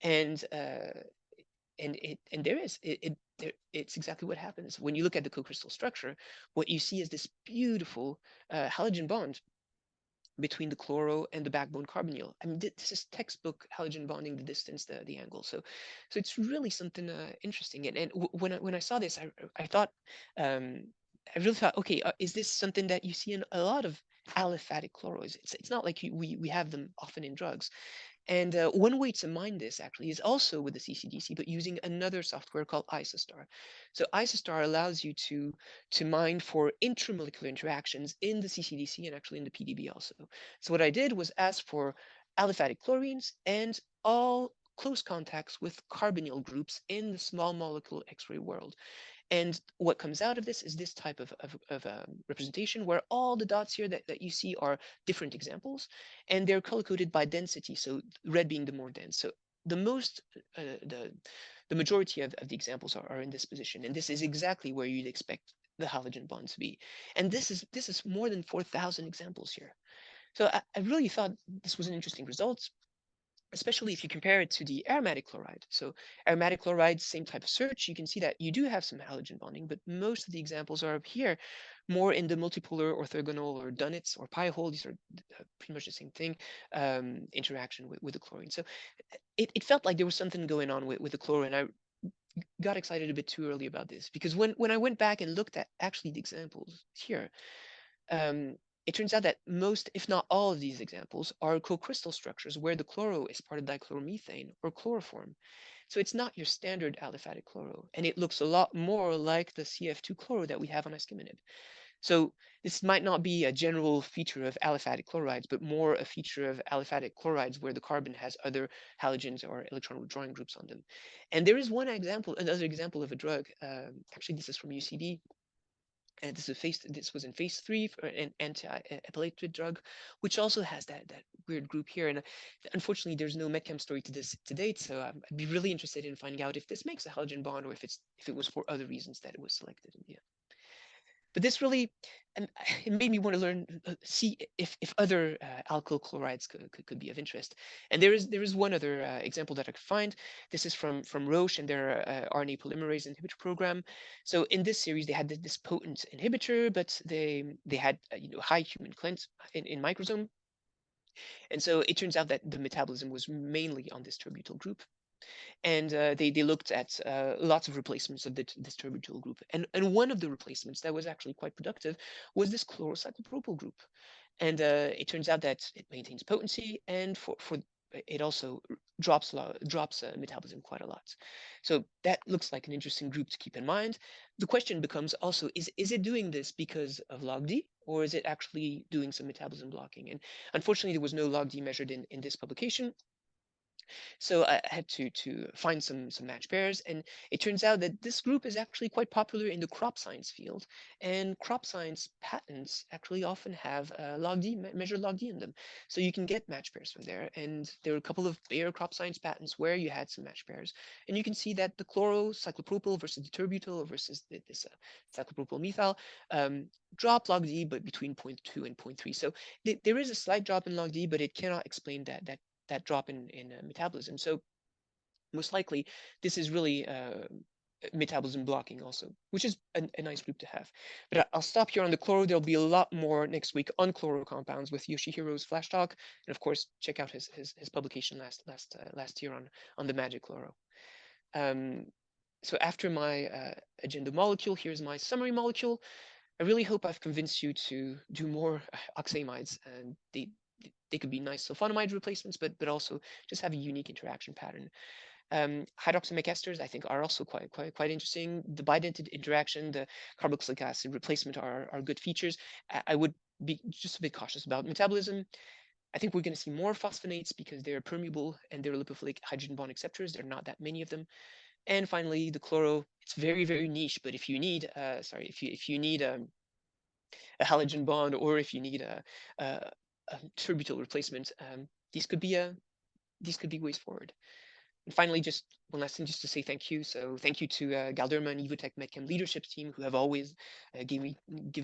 And it's exactly what happens when you look at the co-crystal structure. What you see is this beautiful halogen bond between the chloro and the backbone carbonyl. I mean, this is textbook halogen bonding, the distance, the angle. So it's really something interesting. And when I saw this, I thought, I really thought, okay, is this something that you see in a lot of aliphatic chloroids? It's not like we have them often in drugs. And one way to mine this actually is also with the CCDC, but using another software called Isostar. So Isostar allows you to mine for intramolecular interactions in the CCDC and actually in the PDB also. So what I did was ask for aliphatic chlorines and all close contacts with carbonyl groups in the small molecule X-ray world. And what comes out of this is this type of representation where all the dots here that you see are different examples, and they're color-coded by density, so red being the more dense. So the majority of the examples are in this position, and this is exactly where you'd expect the halogen bond to be. And this is more than 4,000 examples here. So I really thought this was an interesting result, especially if you compare it to the aromatic chloride. So aromatic chloride, same type of search, you can see that you do have some halogen bonding, but most of the examples are up here, more in the multipolar, orthogonal, or Dunits, or pi hole. These are pretty much the same thing, interaction with the chlorine. So it felt like there was something going on with the chlorine. I got excited a bit too early about this, because when I went back and looked at actually the examples here, it turns out that most, if not all of these examples are co-crystal structures where the chloro is part of dichloromethane or chloroform. So it's not your standard aliphatic chloro, and it looks a lot more like the CF2 chloro that we have on Asciminib. So this might not be a general feature of aliphatic chlorides, but more a feature of aliphatic chlorides where the carbon has other halogens or electron withdrawing groups on them. And there is another example of a drug, actually this is from UCB, And this was in phase 3 for an anti-epileptic drug, which also has that weird group here. And unfortunately, there's no MedChem story to this to date. So I'd be really interested in finding out if this makes a halogen bond or if it was for other reasons that it was selected in the end. But this really, and it made me want to learn, see if other alkyl chlorides could be of interest. And there is one other example that I could find. This is from Roche and their RNA polymerase inhibitor program. So in this series, they had this potent inhibitor, but they had high human cleanse in microsome. And so it turns out that the metabolism was mainly on this terbutyl group. And they looked at lots of replacements of this terbutyl group. And one of the replacements that was actually quite productive was this chlorocyclopropyl group. And it turns out that it maintains potency, and for it also drops metabolism quite a lot. So that looks like an interesting group to keep in mind. The question becomes also, is it doing this because of log D, or is it actually doing some metabolism blocking? And unfortunately, there was no log D measured in this publication. So I had to find some match pairs, and it turns out that this group is actually quite popular in the crop science field, and crop science patents actually often have log D, measured log D in them. So you can get match pairs from there, and there are a couple of Bayer crop science patents where you had some match pairs, and you can see that the chlorocyclopropyl versus the terbutyl versus this cyclopropyl methyl drop log D, but between 0.2 and 0.3. So there is a slight drop in log D, but it cannot explain that drop in metabolism. So most likely this is really metabolism blocking also, which is a nice group to have. But I'll stop here on the chloro. There'll be a lot more next week on chloro compounds with Yoshihiro's flash talk, and of course check out his publication last year on the magic chloro. So after my agenda molecule, here's my summary molecule. I really hope I've convinced you to do more oxamides, and they could be nice sulfonamide replacements, but also just have a unique interaction pattern. Hydroxamic esters, I think, are also quite interesting. The bidentate interaction, the carboxylic acid replacement are good features. I would be just a bit cautious about metabolism. I think we're going to see more phosphonates because they're permeable and they're lipophilic hydrogen bond acceptors. There are not that many of them. And finally, the chloro. It's very, very niche, but if you need, if you need a halogen bond, or if you need a terbutyl replacement, these could be ways forward. And finally, just one last thing, just to say thank you. So thank you to Galderma and Evotech MedChem leadership team, who have always given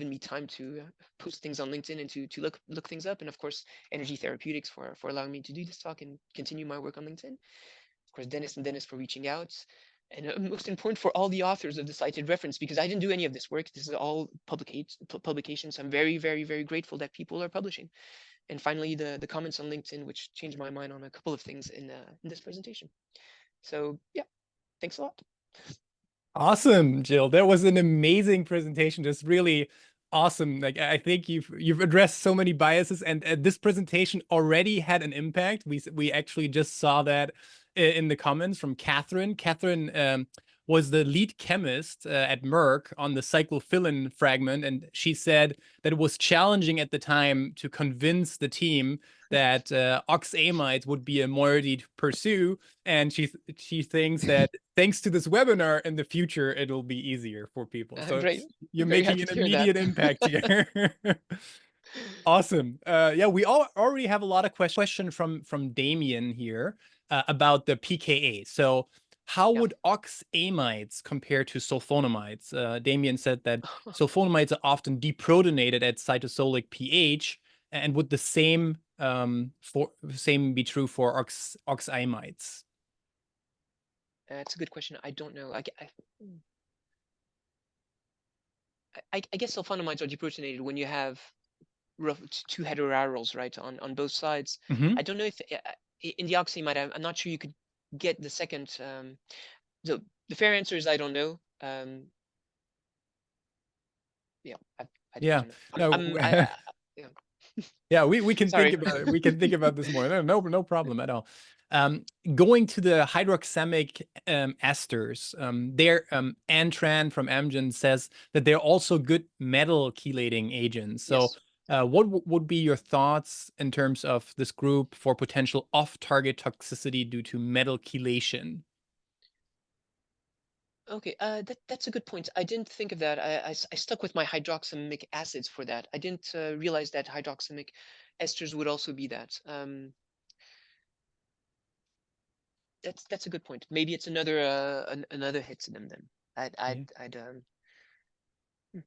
me time to post things on LinkedIn and to look things up. And of course, Energy Therapeutics for allowing me to do this talk and continue my work on LinkedIn. Of course, Dennis for reaching out. And most important, for all the authors of the cited reference, because I didn't do any of this work. This is all publications. I'm very, very, very grateful that people are publishing. And finally, the comments on LinkedIn, which changed my mind on a couple of things in this presentation. So yeah, thanks a lot.
Awesome, Gilles. That was an amazing presentation. Just really awesome. Like, I think you've addressed so many biases, and this presentation already had an impact. We actually just saw that in the comments from Catherine. Catherine was the lead chemist at Merck on the cyclophilin fragment, and she said that it was challenging at the time to convince the team that oxamides would be a moiety to pursue, and she thinks that thanks to this webinar in the future it'll be easier for people. So
Great.
you're
Very
making
happy
an
to hear
immediate
that.
impact here. Awesome. Yeah, we already have a lot of questions from Damien here about the pKa. So how
Yeah.
would oxamides compare to sulfonamides? Damien said that sulfonamides are often deprotonated at cytosolic pH, and would the same be true for oxamides?
That's a good question. I don't know. I guess sulfonamides are deprotonated when you have two heteroaryls, right, on both sides.
Mm-hmm.
I don't know if in the oxamide, I'm not sure you could get the second. So the fair answer is I don't know. Yeah, I
Yeah.
don't know.
No.
Yeah.
Yeah, we can think
Sorry.
about it. We can think about this more. No problem at all. Going to the hydroxamic esters, there Antran from Amgen says that they're also good metal chelating agents. So
Yes.
what would be your thoughts in terms of this group for potential off-target toxicity due to metal chelation?
Okay, that's a good point. I didn't think of that. I stuck with my hydroxamic acids for that. I didn't realize that hydroxamic esters would also be that. That's a good point. Maybe it's another another hit to them then.
Yeah.
I'd hmm,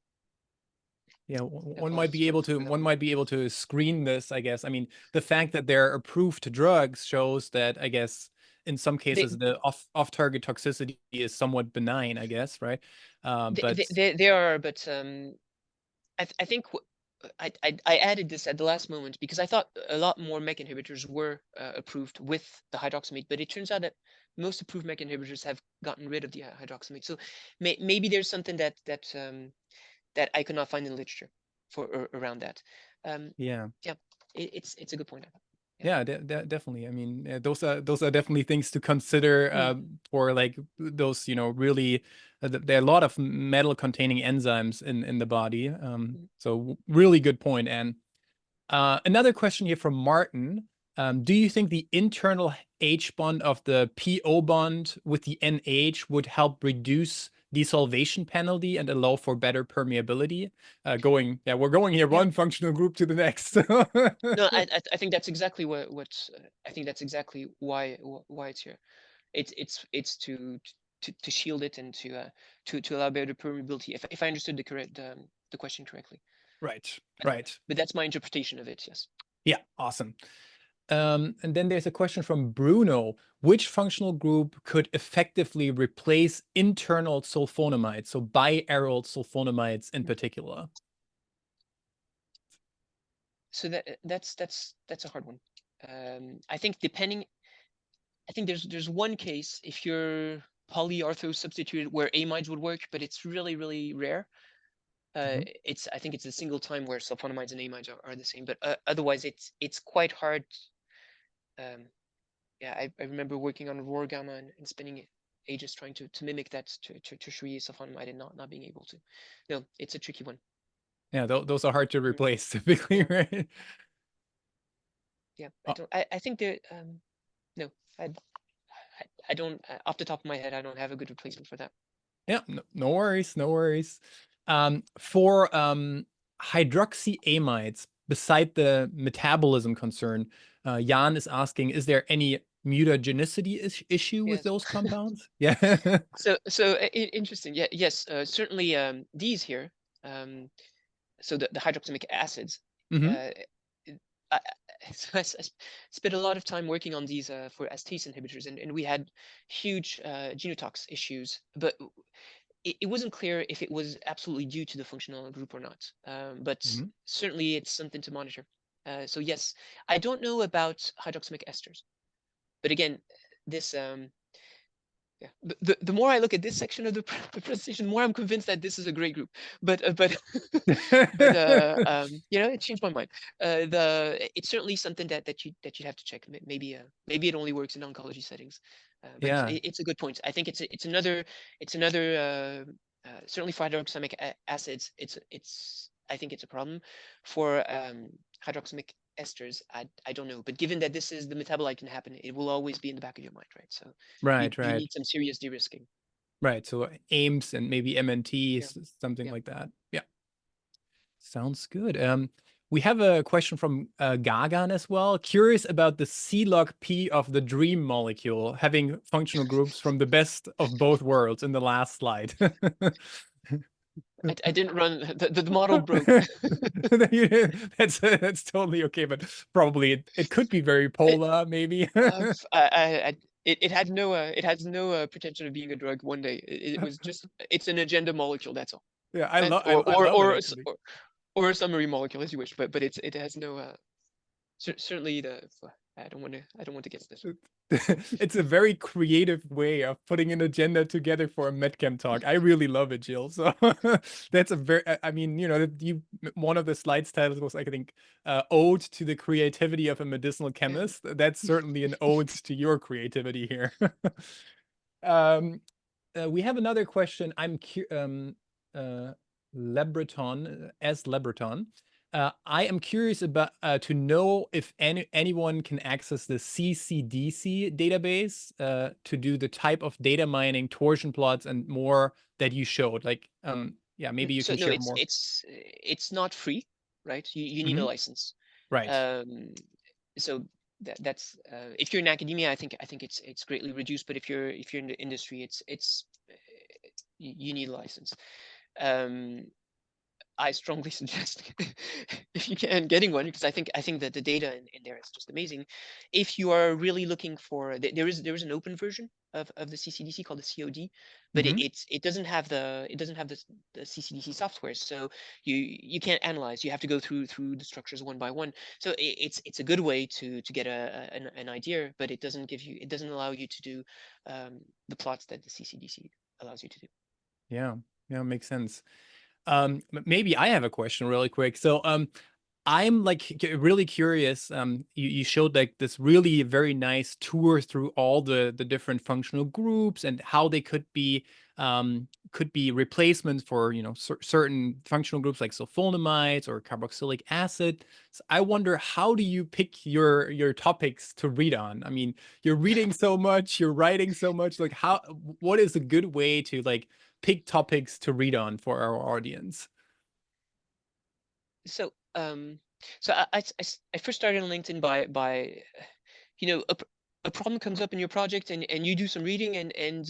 Yeah,
no,
one
I'll
might be able to
for that one.
screen this, I guess. I mean, the fact that they're approved drugs shows that, I guess, in some
They
cases the off-target toxicity is somewhat benign, I guess, right? But
they are, but I think I added this at the last moment because I thought a lot more MEK inhibitors were approved with the hydroxamate, but it turns out that most approved MEK inhibitors have gotten rid of the hydroxamate. So maybe there's something that I could not find in literature for around that.
yeah.
Yeah, it's a good point. Yeah.
Yeah, definitely. I mean, those are definitely things to consider
Mm,
for like those, really there are a lot of metal containing enzymes in the body.
mm.
So really good point. And another question here from Martin. Do you think the internal H bond of the PO bond with the NH would help reduce desolvation penalty and allow for better permeability? We're going here
Yeah.
one functional group to the next.
No, I think that's exactly what I think that's exactly why it's here. It's to shield it and to allow better permeability. If I understood the question correctly.
Right,
But,
right.
but that's my interpretation of it. Yes.
Yeah, awesome. And then there's a question from Bruno. Which functional group could effectively replace internal sulfonamides, so biaryl sulfonamides in particular?
So that's a hard one. I think there's one case if you're polyartho substituted where amides would work, but it's really rare.
Mhm.
I think it's a single time where sulfonamides and amides are the same, but otherwise it's quite hard. Um, yeah, I remember working on raw gamma and spending ages trying to mimic that to tertiary sulfonamide and not being able to. No, it's a tricky one.
Yeah, those are hard to
Mm,
replace typically,
yeah,
right?
yeah.
Uh,
I think that no, I don't off the top of my head I don't have a good replacement for that.
yeah, no worries, no worries. For hydroxyamides, beside the metabolism concern, Jan is asking, is there any mutagenicity issue with
Yes.
those compounds? Yeah.
So interesting. Yeah, yes, certainly these here. Um, so the hydroxamic acids.
Hmm.
Uh, I, so spent a lot of time working on these for STACE inhibitors, and we had huge genotox issues, but it wasn't clear if it was absolutely due to the functional group or not. But
Hmm.
certainly it's something to monitor. So yes, I don't know about hydroxamic esters, but again, this yeah, the more I look at this section of the presentation, the more I'm convinced that this is a great group. But it changed my mind. It's certainly something that you'd have to check. Maybe it only works in oncology settings, but
Yeah.
it's a good point. I think it's another certainly for hydroxamic acids. It's I think it's a problem for hydroxamic esters. I don't know, but given that this is the metabolite can happen, it will always be in the back of your mind, right? So you
Right,
you
right,
need some serious de-risking.
right. So Ames and maybe MNT,
Yeah,
something
yeah.
like that. Yeah, sounds good. We have a question from Gagan as well. Curious about the C-log P of the dream molecule, having functional groups from the best of both worlds in the last slide.
I didn't run the model broke.
That's totally okay, but probably it could be very
It,
polar, maybe.
it had no it has no pretension of being a drug one day. It was just it's an agenda molecule, that's all.
Yeah, I
And
love I love it actually.
or a summary molecule as you wish, but it has no certainly the I don't want to guess this.
It's a very creative way of putting an agenda together for a MedChem talk. I really love it, Jill. So that's a very, I mean, one of the slides titles was, I think, Ode to the Creativity of a Medicinal
Yeah.
Chemist. That's certainly an ode to your creativity here. um, we have another question. Lebreton, as Lebreton. I am curious about to know if anyone can access the CCDC database to do the type of data mining, torsion plots, and more that you showed. Like, yeah, maybe you
So
can
no,
share more.
it's not free, right? You need a
Hmm.
license.
Right.
Um, so that's if you're in academia, I think it's greatly reduced. But if you're in the industry, it's you need a license. Um, I strongly suggest if you can getting one, because I think that the data in there is just amazing. If you are really looking for, there is an open version of the CCDC called the COD, but
Hmm.
it doesn't have the CCDC software, so you can't analyze. You have to go through the structures one by one. So it's a good way to get an idea, but it doesn't allow you to do the plots that the CCDC allows you to do.
Yeah. Yeah, makes sense. Maybe I have a question really quick. So, I'm like really curious. You showed like this really very nice tour through all the different functional groups and how they could be replacements for certain functional groups like sulfonamides or carboxylic acid. So I wonder, how do you pick your topics to read on? I mean, you're reading so much, you're writing so much. Like, what is a good way to like pick topics to read on for our audience?
So I first started on LinkedIn by you know a problem comes up in your project, and you do some reading, and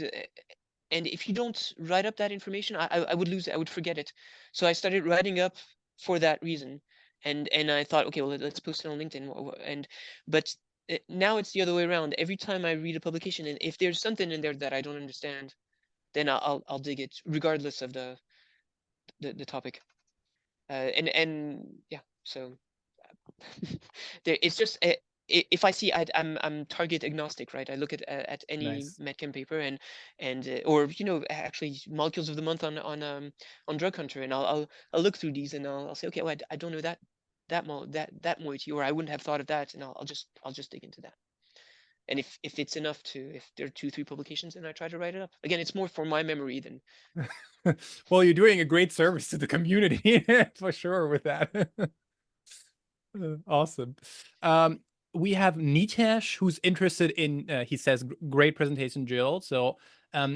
if you don't write up that information, I would lose it. I would forget it. So I started writing up for that reason, and I thought, okay, well, let's post it on LinkedIn. And but now it's the other way around. Every time I read a publication, and if there's something in there that I don't understand, then I'll dig it regardless of the topic. And yeah, so it's just if I see I'm target agnostic, right? I look at any
Nice.
MedChem paper, and or actually molecules of the month on Drug Hunter, and I'll look through these, and I'll say, okay, well, I don't know that moiety, or I wouldn't have thought of that, and I'll just dig into that. And if it's enough if there are 2 3 publications, then I try to write it up. Again, it's more for my memory than.
Well, you're doing a great service to the community for sure with that. Awesome. We have Nitesh, who's interested in, he says, great presentation, Jill. So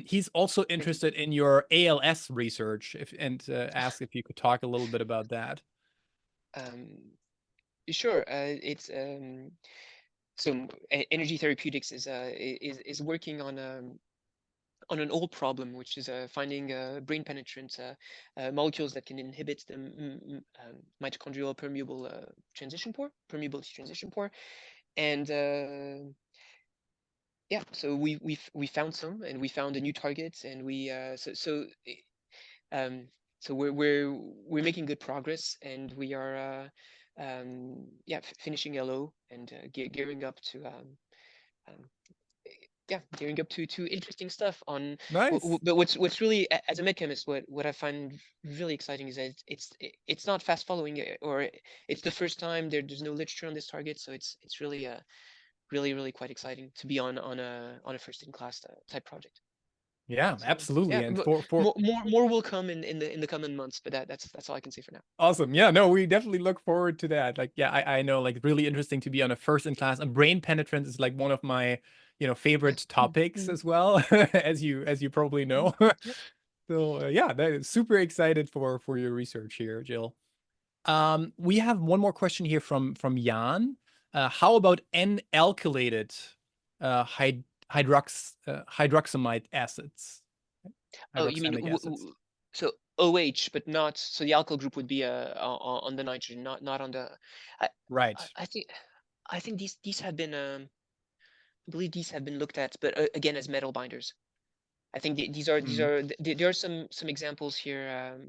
he's also
Thank you.
interested in your ALS research and ask if you could talk a little bit about that.
Um, sure. It's so energy therapeutics is working on an old problem, which is finding brain penetrant molecules that can inhibit the mitochondrial permeability transition pore, and yeah, so we found some, and we found a new target, and we um, so we're making good progress, and we are yeah, finishing LO, and gearing up to um, yeah, gearing up to interesting stuff on.
Nice.
But what's really, as a med chemist, what I find really exciting is that it's not fast following, or it's the first time there's no literature on this target, so it's really really quite exciting to be on a first in class type project.
Yeah,
So
absolutely.
yeah,
And for
more will come in the coming months, but that's all I can say for now.
awesome. Yeah, no, we definitely look forward to that. Like, yeah, I know, like, really interesting to be on a first in class. And brain penetrance is like one of my, favorite topics
Mm,
as well, as you probably
mm,
know.
yep.
So yeah, that is super excited for your research here, Jill. We have one more question here from Jan. How about N-alkylated hydroxamide acids?
Oh, you mean
Hydroxamic acids.
so OH, but not, so the alkyl group would be on the nitrogen, not on the. I
Right.
I think these have been I believe these have been looked at, but again, as metal binders. I think
Mhm.
there are some examples here,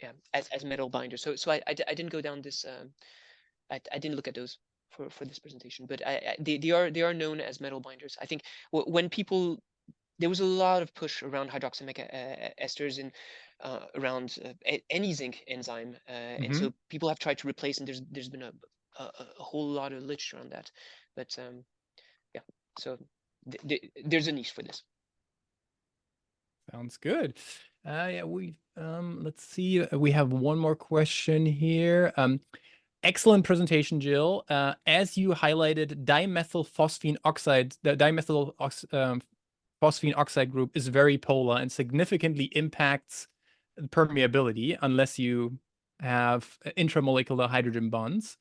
yeah, as metal binders. So I didn't go down this. I didn't look at those for this presentation, but they are known as metal binders. I think when people, there was a lot of push around hydroxamic esters and around any zinc enzyme, and
Mhm.
so people have tried to replace, and there's been a whole lot of literature on that, but yeah, so there's a niche for this.
Sounds good. Yeah, let's see. We have one more question here. Excellent presentation, Jill. As you highlighted, dimethylphosphine oxide, the phosphine oxide group is very polar and significantly impacts permeability unless you have intramolecular hydrogen bonds.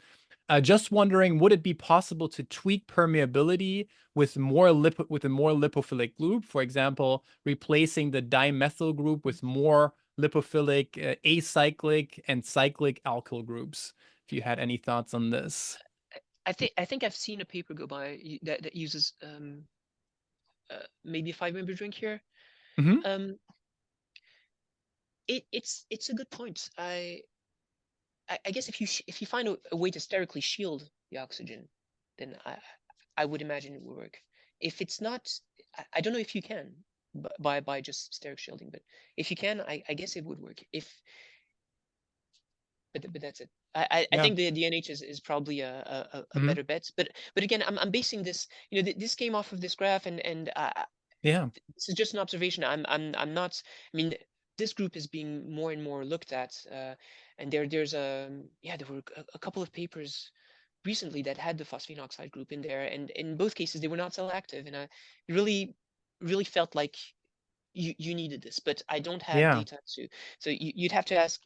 Just wondering, would it be possible to tweak permeability with a more lipophilic group? For example, replacing the dimethyl group with more lipophilic acyclic and cyclic alkyl groups. If you had any thoughts on this.
I think I've seen a paper go by that uses maybe a 5-member drink here.
Mm-hmm.
It's a good point. I guess if you find a way to sterically shield the oxygen, then I would imagine it would work. If it's not, I don't know if you can by just steric shielding, but if you can, I guess it would work. But that's it. I
Yeah.
think the NH is probably a better bet. But again, I'm basing this. This came off of this graph, and
Yeah.
this is just an observation. I'm not. I mean, this group is being more and more looked at, and there's there were a couple of papers recently that had the phosphine oxide group in there, and in both cases they were not cell active, and I really felt like you needed this, but I don't have
Yeah.
data to. So you'd have to ask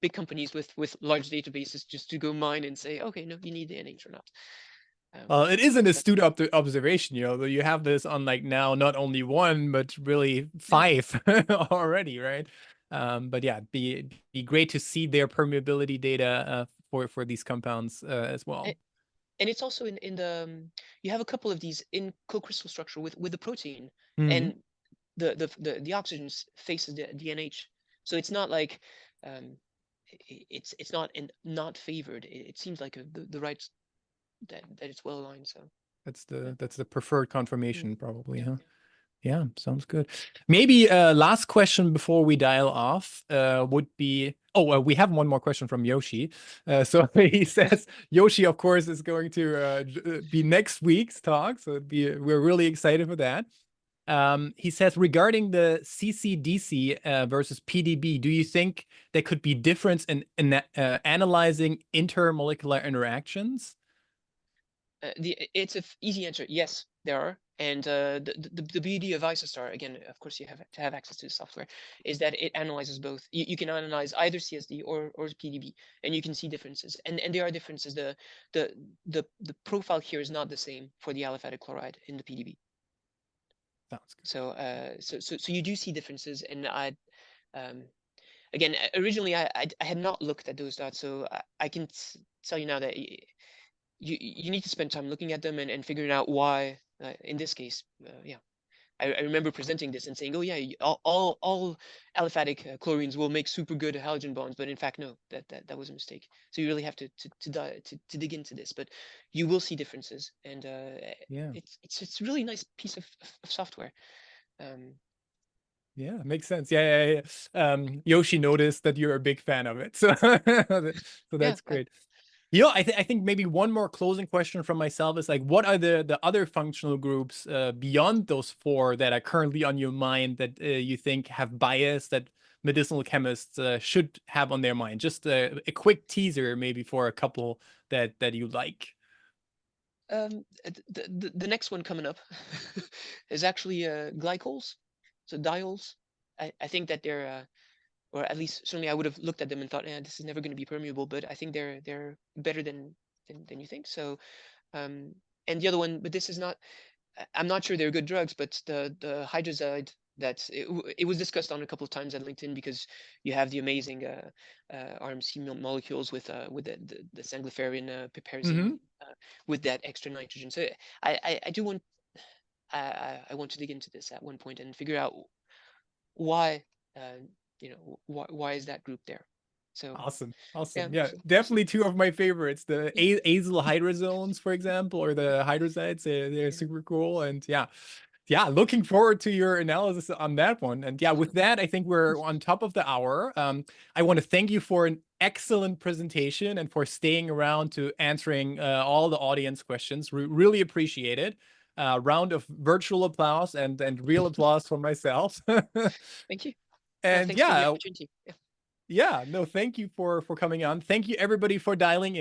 big companies with large databases just to go mine and say, okay, no, you need the NH or not.
It is an astute observation, though you have this on like now not only one, but really 5 already, right? But yeah, be great to see their permeability data for these compounds as well.
And it's also in the you have a couple of these in co-crystal structure with the protein,
Mm-hmm.
and the oxygen faces the NH, so it's not like it's not favored. It seems like the right that it's well aligned. So
That's the preferred conformation, probably,
yeah.
huh? Yeah, sounds good. Maybe last question before we dial off would be, we have one more question from Yoshi. So he says, Yoshi, of course, is going to be next week's talk. So we're really excited for that. He says, regarding the CCDC versus PDB, do you think there could be difference in analyzing intermolecular interactions?
It's an easy answer. Yes, there are. And the beauty of Isostar, again, of course, you have to have access to the software, is that it analyzes both. You can analyze either CSD or PDB, and you can see differences. And there are differences. The profile here is not the same for the aliphatic chloride in the PDB.
Sounds good.
So you do see differences, and again, originally I had not looked at those dots, so I can tell you now that you need to spend time looking at them and figuring out why. In this case, yeah, I remember presenting this and saying, oh yeah, all aliphatic chlorines will make super good halogen bonds, but in fact no, that was a mistake. So you really have to dig into this, but you will see differences, and
Yeah.
it's a really nice piece of software.
Yeah, makes sense. Yeah. Yoshi noticed that you're a big fan of it, so so
Yeah.
that's great. I think maybe one more closing question from myself is like, what are the other functional groups beyond those 4 that are currently on your mind that you think have bias that medicinal chemists should have on their mind? Just a quick teaser, maybe for a couple that you like.
The next one coming up is actually glycols, so diols. I think that they're or at least certainly I would have looked at them and thought, this is never going to be permeable, but I think they're better than you think. So and the other one, but this is not, I'm not sure they're good drugs, but the hydrazide, that it was discussed on a couple of times at LinkedIn, because you have the amazing RMC molecules with the sangliferin piperazine with that extra nitrogen. So I do want I want to dig into this at one point and figure out why why is that group there. So
Awesome. Yeah,
so
definitely 2 of my favorites. The azyl hydrazones, for example, or the hydrozides. They're super cool. And yeah, looking forward to your analysis on that one. And yeah, with that, I think we're on top of the hour. I want to thank you for an excellent presentation and for staying around to answering all the audience questions. Really appreciate it. Round of virtual applause and real applause for myself.
Thank you. Yeah,
And
thanks for the
yeah,
opportunity. Yeah.
yeah, no, thank you for coming on. Thank you everybody for dialing in.